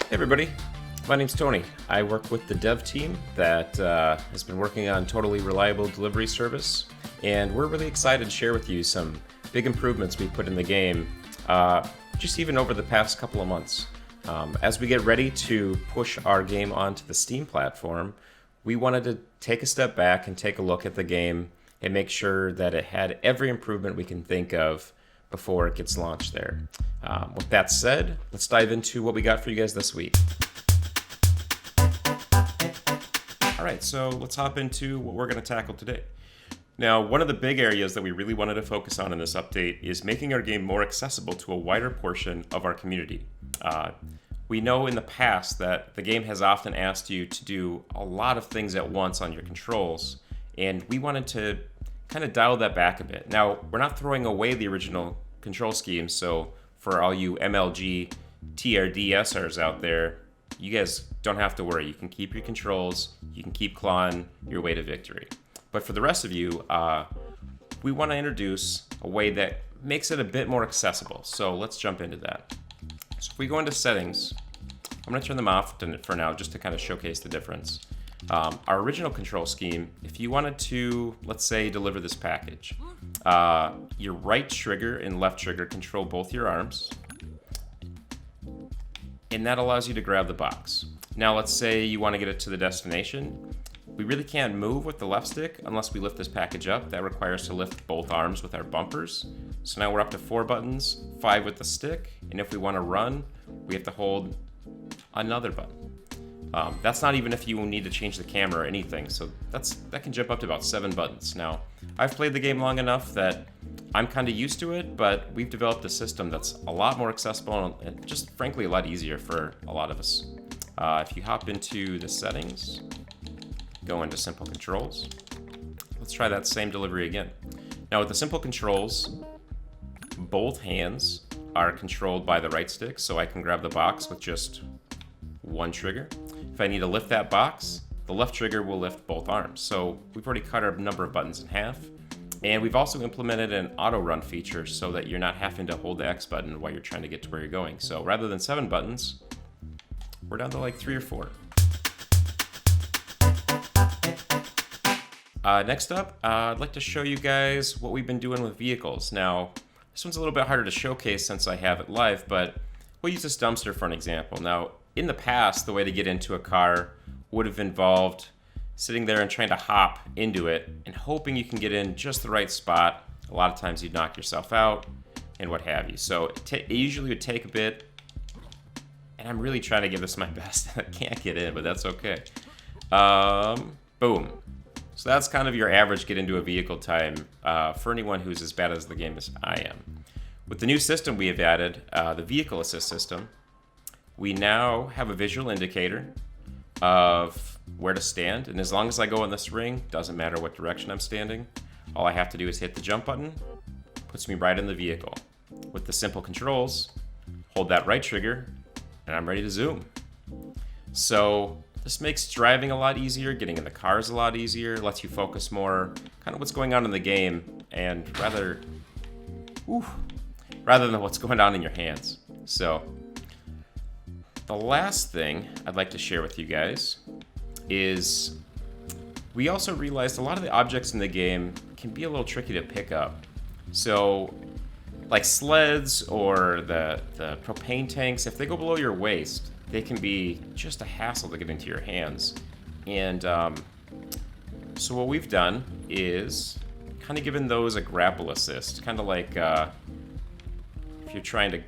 Hey everybody, my name's Tony. I work with the dev team that has been working on totally reliable delivery service, and we're really excited to share with you some big improvements we put in the game, just even over the past couple of months. As we get ready to push our game onto the Steam platform, we wanted to take a step back and take a look at the game and make sure that it had every improvement we can think of before it gets launched there. With that said, let's dive into what we got for you guys this week. All right, so let's hop into what we're going to tackle today. Now, one of the big areas that we really wanted to focus on in this update is making our game more accessible to a wider portion of our community. We know in the past that the game has often asked you to do a lot of things at once on your controls, and we wanted to kind of dial that back a bit. Now, we're not throwing away the original control scheme, so for all you MLG TRDSers out there, you guys don't have to worry. You can keep your controls, you can keep clawing your way to victory. But for the rest of you, we want to introduce a way that makes it a bit more accessible. So let's jump into that. So if we go into settings, I'm going to turn them off for now just to kind of showcase the difference. Our original control scheme, if you wanted to, let's say, deliver this package, your right trigger and left trigger control both your arms, and that allows you to grab the box. Now let's say you want to get it to the destination. We really can't move with the left stick unless we lift this package up. That requires to lift both arms with our bumpers. So now we're up to 4 buttons, 5 with the stick, and if we want to run, we have to hold another button. That's not even if you need to change the camera or anything, so that can jump up to about 7 buttons. Now, I've played the game long enough that I'm kind of used to it, but we've developed a system that's a lot more accessible and just frankly a lot easier for a lot of us. If you hop into the settings, go into simple controls, let's try that same delivery again. Now with the simple controls, both hands are controlled by the right stick, so I can grab the box with just one trigger. If I need to lift that box, the left trigger will lift both arms. So we've already cut our number of buttons in half. And we've also implemented an auto run feature so that you're not having to hold the X button while you're trying to get to where you're going. So rather than 7 buttons, we're down to like 3 or 4. Next up, I'd like to show you guys what we've been doing with vehicles. Now, this one's a little bit harder to showcase since I have it live, but we'll use this dumpster for an example. Now, in the past, the way to get into a car would have involved sitting there and trying to hop into it and hoping you can get in just the right spot. A lot of times you'd knock yourself out and what have you. So it usually would take a bit, and I'm really trying to give this my best. I can't get in, but that's okay. Boom. So that's kind of your average get into a vehicle time for anyone who's as bad as the game as I am. With the new system we have added, the vehicle assist system, we now have a visual indicator of where to stand, and as long as I go in this ring, doesn't matter what direction I'm standing, all I have to do is hit the jump button, puts me right in the vehicle. With the simple controls, hold that right trigger, and I'm ready to zoom. So this makes driving a lot easier, getting in the car is a lot easier, lets you focus more kind of what's going on in the game, and rather than what's going on in your hands. So the last thing I'd like to share with you guys is we also realized a lot of the objects in the game can be a little tricky to pick up. So like sleds or the propane tanks, if they go below your waist, they can be just a hassle to get into your hands. And so what we've done is kind of given those a grapple assist, kind of like if you're trying to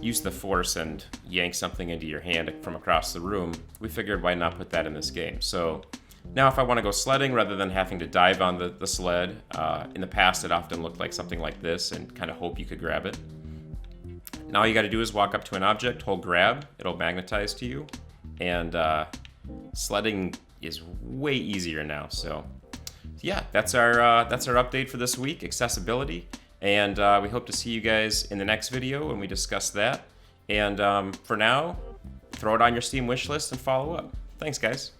use the force and yank something into your hand from across the room, we figured why not put that in this game. So now if I want to go sledding rather than having to dive on the sled, in the past it often looked like something like this and kind of hope you could grab it. Now all you got to do is walk up to an object, hold grab, it'll magnetize to you, and sledding is way easier now. So yeah, that's our update for this week, accessibility. And we hope to see you guys in the next video when we discuss that. And for now, throw it on your Steam wish list and follow up. Thanks, guys.